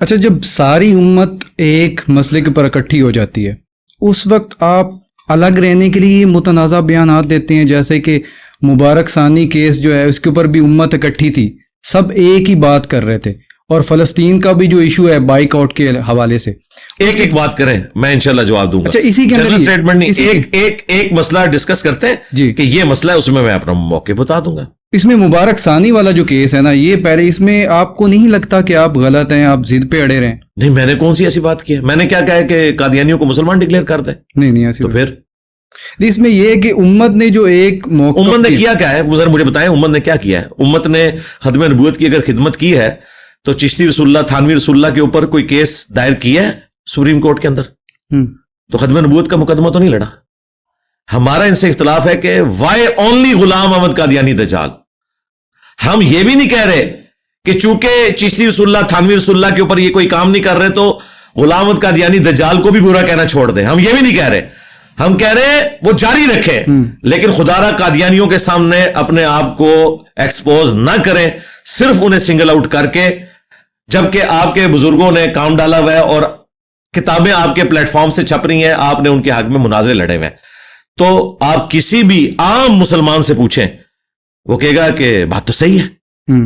اچھا، جب ساری امت ایک مسئلے کے اوپر اکٹھی ہو جاتی ہے اس وقت آپ الگ رہنے کے لیے متنازع بیانات دیتے ہیں، جیسے کہ مبارک ثانی کیس جو ہے اس کے اوپر بھی امت اکٹھی تھی، سب ایک ہی بات کر رہے تھے، اور فلسطین کا بھی جو ایشو ہے بائک آؤٹ کے حوالے سے ایک بات کریں، میں انشاءاللہ جواب دوں گا۔ اچھا، اسی کے اندر اسٹیٹمنٹ نہیں، ایک مسئلہ ڈسکس کرتے ہیں جی کہ یہ مسئلہ ہے، اس میں اپنا موقع بتا دوں گا۔ اس میں مبارک ثانی والا جو کیس ہے نا، یہ پہلے اس میں آپ کو نہیں لگتا کہ آپ غلط ہیں، آپ ضد پہ اڑے رہیں؟ نہیں، میں نے کون سی ایسی بات کی ہے؟ میں نے کیا کہا ہے کہ قادیانیوں کو مسلمان ڈکلیئر کر دیں؟ نہیں ایسی تو پھر اس میں یہ ہے کہ امت نے جو ایک موقع امت نے کیا ہے، مجھے بتائیں امت نے کیا کیا ہے؟ امت نے ختم نبوت کی اگر خدمت کی ہے تو چشتی رسول اللہ، تھانوی رسول اللہ کے اوپر کوئی کیس دائر کیا ہے سپریم کورٹ کے اندر؟ تو ختم نبوت کا مقدمہ تو نہیں لڑا۔ ہمارا ان سے اختلاف ہے کہ وائی اونلی غلام احمد قادیانی دجال۔ ہم یہ بھی نہیں کہہ رہے کہ چونکہ چشتی رسول اللہ، تھانوی رسول اللہ کے اوپر یہ کوئی کام نہیں کر رہے تو غلام احمد قادیانی دجال کو بھی برا کہنا چھوڑ دیں، ہم یہ بھی نہیں کہہ رہے۔ ہم کہہ رہے ہیں وہ جاری رکھے، لیکن خدا را قادیانیوں کے سامنے اپنے آپ کو ایکسپوز نہ کریں، صرف انہیں سنگل آؤٹ کر کے، جبکہ آپ کے بزرگوں نے کام ڈالا ہوا ہے اور کتابیں آپ کے پلیٹ فارم سے چھپ رہی ہیں، آپ نے ان کے حق میں مناظرے لڑے ہوئے ہیں۔ تو آپ کسی بھی عام مسلمان سے پوچھیں، وہ کہے گا کہ بات تو صحیح ہے۔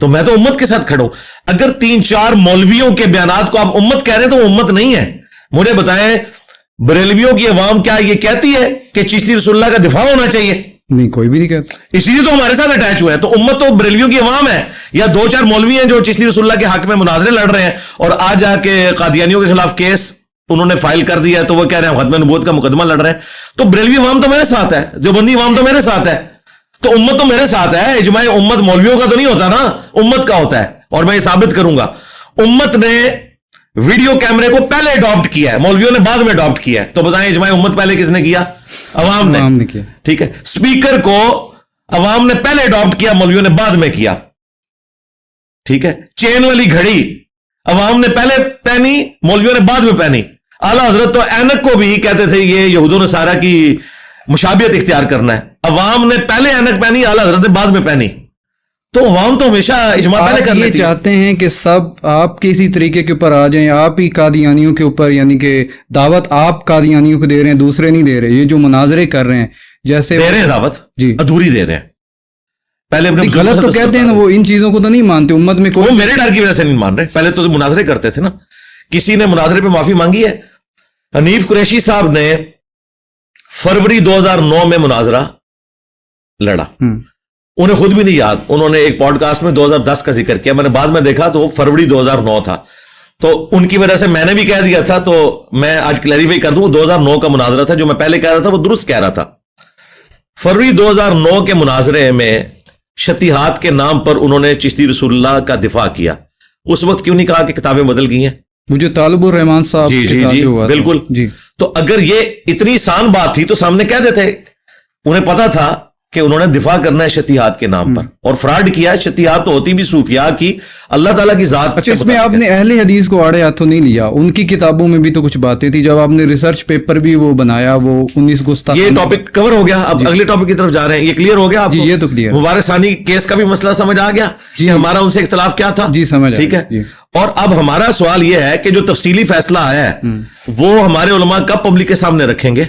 تو میں تو امت کے ساتھ کھڑا ہوں۔ اگر 3-4 مولویوں کے بیانات کو آپ امت کہہ رہے ہیں تو وہ امت نہیں ہے۔ مجھے بتائیں بریلویوں کی عوام کیا یہ کہتی ہے کہ چشتی رسول اللہ کا دفاع ہونا چاہیے؟ نہیں، کوئی بھی نہیں کہتا۔ اسی لیے تو ہمارے ساتھ اٹیچ ہوئے ہیں۔ تو امت تو بریلویوں کی عوام ہے، یا 2-4 مولوی ہیں جو چشتی رسول اللہ کے حق میں مناظرے لڑ رہے ہیں، اور آج آ کے قادیانیوں کے خلاف کیس انہوں نے فائل کر دیا ہے تو وہ کہہ رہے ہیں ختم نبوت کا مقدمہ لڑ رہے ہیں۔ تو بریلوی عوام تو میرے ساتھ ہے، دیوبندی عوام تو میرے ساتھ ہے، تو امت تو میرے ساتھ ہے۔ اجماع امت مولویوں کا تو نہیں ہوتا نا، امت کا ہوتا ہے۔ اور میں یہ ثابت کروں گا، امت نے ویڈیو کیمرے کو پہلے اڈاپٹ کیا ہے، مولویوں نے بعد میں اڈاپٹ کیا ہے۔ تو بتائیں اجماع امت پہلے کس نے کیا؟ عوام نے کیا۔ ٹھیک ہے، اسپیکر کو عوام نے پہلے اڈاپٹ کیا، مولویوں نے بعد میں کیا۔ ٹھیک ہے، چین والی گھڑی عوام نے پہلے پہنی، مولویوں نے بعد میں پہنی۔ اعلیٰ حضرت تو اینک کو بھی کہتے تھے یہ یہود و نصارہ کی مشابہت اختیار کرنا ہے، عوام نے پہلے اینک پہنی، اعلیٰ حضرت نے بعد میں پہنی۔ تو عوام تو ہمیشہ اجماع پہلے کرنا یہ چاہتے ہیں کہ سب آپ کے اسی طریقے کے اوپر آ جائیں، آپ ہی قادیانیوں کے اوپر، یعنی کہ دعوت آپ قادیانیوں کو دے رہے ہیں، دوسرے نہیں دے رہے۔ یہ جو مناظرے کر رہے ہیں جیسے دے رہے ہیں دعوت، جی ادھوری دے رہے ہیں۔ پہلے اپنے غلط تو کہتے ہیں نا، وہ ان چیزوں کو تو نہیں مانتے امت میں، وہ میرے ڈر کی وجہ سے نہیں مان رہے۔ پہلے تو مناظرے کرتے تھے نا، کسی نے مناظرے پہ معافی مانگی ہے؟ حنیف قریشی صاحب نے فروری 2009 میں مناظرہ لڑا، انہیں خود بھی نہیں یاد، انہوں نے ایک پوڈ کاسٹ میں 2010 کا ذکر کیا، میں نے بعد میں دیکھا تو وہ فروری 2009 تھا، تو ان کی وجہ سے میں نے بھی کہہ دیا تھا۔ تو میں آج کلیریفائی کر دوں، 2009 کا مناظرہ تھا، جو میں پہلے کہہ رہا تھا وہ درست کہہ رہا تھا۔ فروری 2009 کے مناظرے میں شتیہات کے نام پر انہوں نے چشتی رسول اللہ کا دفاع کیا۔ اس وقت کیوں نہیں کہا کہ کتابیں بدل گئی ہیں؟ مجھے طالب الرحمان صاحب جی بالکل جی۔ تو اگر یہ اتنی آسان بات تھی تو سامنے کہہ دیتے، انہیں پتا تھا کہ انہوں نے دفاع کرنا ہے شتیہات کے نام پر، اور فراڈ کیا ہے۔ شتیہات تو ہوتی بھی صوفیاء کی، اللہ تعالیٰ کی ذات۔ اچھا، اس میں آپ نے اہل حدیث کو آڑے ہاتھوں نہیں لیا، ان کی کتابوں میں بھی تو کچھ باتیں تھی، جب آپ نے ریسرچ پیپر بھی وہ بنایا، وہ 19 گستاخ۔ یہ ٹاپک کور ہو گیا، اب اگلے ٹاپک کی طرف جا رہے ہیں۔ یہ کلیئر ہو گیا آپ کو؟ یہ تو کلیئر۔ مبارک ثانی کیس کا بھی مسئلہ سمجھ آ گیا جی، ہمارا ان سے اختلاف کیا تھا؟ جی سمجھ۔ ٹھیک ہے، اور اب ہمارا سوال یہ ہے کہ جو تفصیلی فیصلہ آیا ہے وہ ہمارے علماء کب پبلک کے سامنے رکھیں گے؟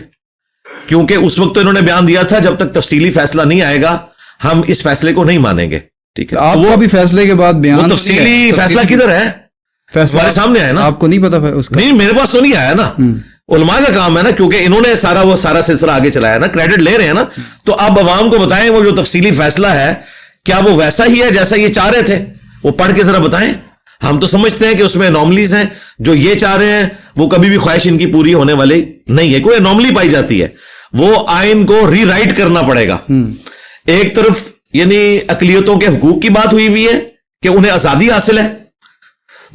کیونکہ اس وقت تو انہوں نے بیان دیا تھا جب تک تفصیلی فیصلہ نہیں آئے گا ہم اس فیصلے کو نہیں مانیں گے۔ ٹھیک ہے، آپ کا بھی فیصلے کے بعد بیان، تفصیلی فیصلہ کدھر ہے؟ ہمارے سامنے آیا نا، آپ کو نہیں پتا اس کا؟ نہیں، میرے پاس تو نہیں آیا نا، علماء کا کام ہے نا، کیونکہ انہوں نے سارا سلسلہ آگے چلایا نا، کریڈٹ لے رہے ہیں نا۔ تو اب عوام کو بتائیں وہ جو تفصیلی فیصلہ ہے کیا وہ ویسا ہی ہے جیسا یہ چاہ رہے تھے؟ وہ پڑھ کے ذرا بتائیں۔ ہم تو سمجھتے ہیں کہ اس میں انوملیز ہیں، جو یہ چاہ رہے ہیں وہ کبھی بھی خواہش ان کی پوری ہونے والی نہیں ہے، کوئی انوملی پائی جاتی ہے، وہ آئین کو ری رائٹ کرنا پڑے گا۔ ایک طرف یعنی اقلیتوں کے حقوق کی بات ہوئی ہے کہ انہیں آزادی حاصل ہے،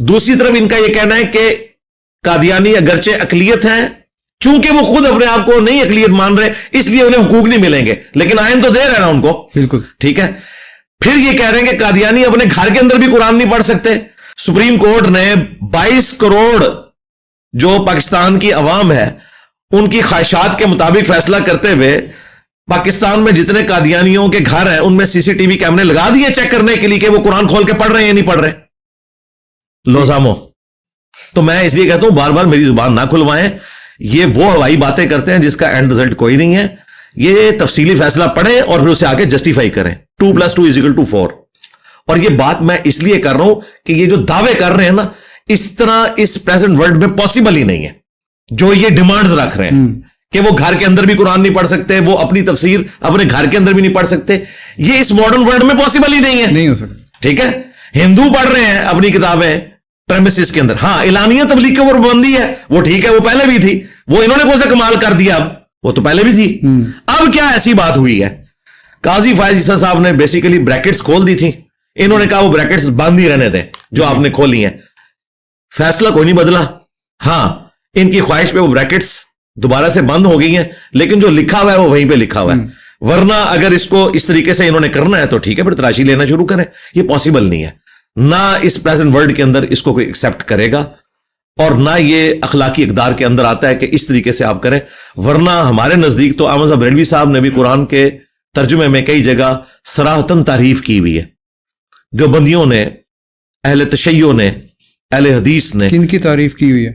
دوسری طرف ان کا یہ کہنا ہے کہ قادیانی اگرچہ اقلیت ہیں، چونکہ وہ خود اپنے آپ کو نہیں اقلیت مان رہے اس لیے انہیں حقوق نہیں ملیں گے، لیکن آئین تو دے رہے نا ان کو۔ بالکل ٹھیک ہے، پھر یہ کہہ رہے ہیں کہ قادیانی اپنے گھر کے اندر بھی قرآن نہیں پڑھ سکتے۔ سپریم کورٹ نے 22 کروڑ جو پاکستان کی عوام ہے ان کی خواہشات کے مطابق فیصلہ کرتے ہوئے پاکستان میں جتنے قادیانیوں کے گھر ہیں ان میں سی سی ٹی وی کیمرے لگا دیے چیک کرنے کے لیے کہ وہ قرآن کھول کے پڑھ رہے ہیں یا نہیں پڑھ رہے۔ لوزامو تو میں اس لیے کہتا ہوں بار بار میری زبان نہ کھلوائیں. یہ وہ ہوائی باتیں کرتے ہیں جس کا اینڈ رزلٹ کوئی نہیں ہے. یہ تفصیلی فیصلہ پڑھیں اور پھر اسے آگے جسٹیفائی کریں. 2+2=4. اور یہ بات میں اس لیے کر رہا ہوں کہ یہ جو دعوے کر رہے ہیں نا, اس طرح اس پریزنٹ ورلڈ میں پاسبل ہی نہیں ہے. جو یہ ڈیمانڈز رکھ رہے ہیں کہ وہ گھر کے اندر بھی قرآن نہیں پڑھ سکتے, وہ اپنی تفسیر اپنے گھر کے اندر بھی نہیں پڑھ سکتے, یہ اس ماڈرن ورلڈ میں پاسبل ہی نہیں ہے. نہیں ہو سکتا. ٹھیک ہے, ہندو پڑھ رہے ہیں اپنی کتابیں پریمیسز کے اندر. ہاں, اعلانیہ تبلیغ کے اوپر پابندی ہے, وہ ٹھیک ہے, وہ پہلے بھی تھی, وہ انہوں نے کون سا کمال کر دیا, اب وہ تو پہلے بھی تھی. اب کیا ایسی بات ہوئی ہے, قاضی فائز عیسیٰ صاحب نے بیسیکلی بریکٹس کھول دی تھی, انہوں نے کہا وہ بریکٹس بند ہی رہنے دیں جو آپ نے کھولی ہیں. فیصلہ کوئی نہیں بدلا. ہاں, ان کی خواہش پہ وہ بریکٹس دوبارہ سے بند ہو گئی ہیں, لیکن جو لکھا ہوا ہے وہ وہیں پہ لکھا ہوا ہے. ورنہ اگر اس کو اس طریقے سے انہوں نے کرنا ہے تو ٹھیک ہے, پھر تلاشی لینا شروع کریں. یہ پاسبل نہیں ہے, نہ اس پریزنٹ ورلڈ کے اندر اس کو کوئی ایکسپٹ کرے گا, اور نہ یہ اخلاقی اقدار کے اندر آتا ہے کہ اس طریقے سے آپ کریں. ورنہ ہمارے نزدیک تو احمد صاحب بریلوی صاحب نے بھی قرآن کے ترجمے میں کئی جگہ صراحتاً تعریف کی ہوئی ہے. جو بندیوں نے, اہل تشیع نے, اہل حدیث نے کن کی تعریف کی ہوئی ہے؟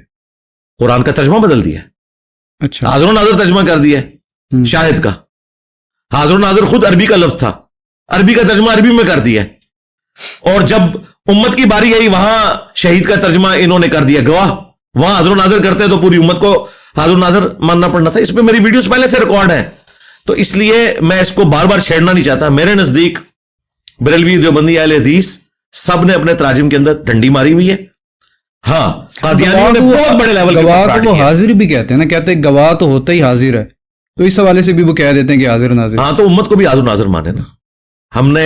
قرآن کا ترجمہ بدل دیا. اچھا, حاضر و ناظر ترجمہ کر دیا شاہد کا. حاضر و ناظر خود عربی کا لفظ تھا, عربی کا ترجمہ عربی میں کر دیا. اور جب امت کی باری آئی وہاں شہید کا ترجمہ انہوں نے کر دیا گواہ. وہاں حاضر و ناظر کرتے تو پوری امت کو حاضر و ناظر ماننا پڑنا تھا. اس پہ میری ویڈیوز پہلے سے ریکارڈ ہیں, تو اس لیے میں اس کو بار بار چھیڑنا نہیں چاہتا. میرے نزدیک بریلوی, دیوبندی, اہل حدیث سب نے اپنے تراجم کے اندر ڈنڈی ماری ہوئی ہے. ہاں, قادیانیوں نے بہت بڑے لیول پہ گواہ کو وہ حاضر بھی کہتے ہیں نا, کہتے ہیں گواہ تو ہوتا ہی حاضر ہے, تو اس حوالے سے بھی وہ کہہ دیتے ہیں کہ حاضر ناظر. ہاں, تو امت کو بھی حاضر ناظر مانے نا. ہم نے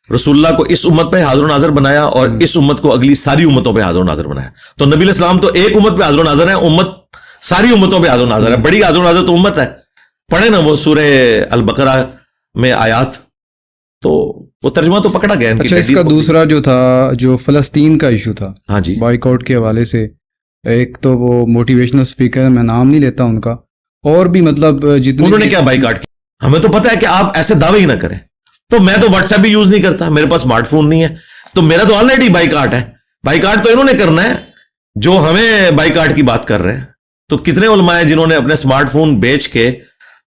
رسول اللہ کو اس امت پہ حاضر و ناظر بنایا اور اس امت کو اگلی ساری امتوں پہ حاضر و ناظر بنایا. تو نبی علیہ السلام تو ایک امت پہ حاضر و ناظر ہے, امت ساری امتوں پہ حاضر و ناظر ہے. بڑی حاضر و ناظر تو امت ہے. پڑھے نا وہ سورہ البقرہ میں آیات, تو وہ ترجمہ تو پکڑا گیا. اچھا, اس کا دوسرا جو تھا, جو فلسطین کا ایشو تھا, ہاں جی, بائیک آؤٹ کے حوالے سے, ایک تو وہ موٹیویشنل اسپیکر, میں نام نہیں لیتا ان کا, اور بھی مطلب جتنے انہوں نے کیا بائیک آؤٹ کیا. ہمیں تو پتہ ہے کہ آپ ایسے دعوے ہی نہ کریں. تو میں تو واٹس ایپ بھی یوز نہیں کرتا, میرے پاس اسمارٹ فون نہیں ہے, تو میرا تو آلریڈی بائیک آؤٹ ہے. بائیک آؤٹ تو انہوں نے کرنا ہے جو ہمیں بائیک آؤٹ کی بات کر رہے ہیں. تو کتنے علماء ہیں جنہوں نے اپنے اسمارٹ فون بیچ کے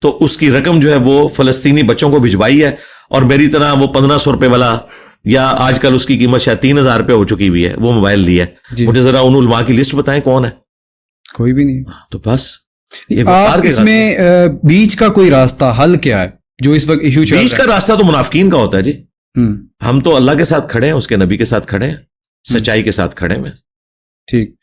تو اس کی رقم جو ہے وہ فلسطینی بچوں کو بھجوائی ہے, اور میری طرح وہ 1500 روپے والا, یا آج کل اس کی قیمت شاید 3000 روپے ہو چکی ہوئی ہے, وہ موبائل لیا ہے. مجھے ذرا ان علماء کی لسٹ بتائیں کون ہے. کوئی بھی نہیں. تو بس آپ اس میں بیچ کا کوئی راستہ حل کیا ہے جو اس وقت ایشو چل رہا ہے؟ بیچ کا راستہ تو منافقین کا ہوتا ہے جی. ہم تو اللہ کے ساتھ کھڑے ہیں, اس کے نبی کے ساتھ کھڑے ہیں, سچائی کے ساتھ کھڑے ہیں. ٹھیک.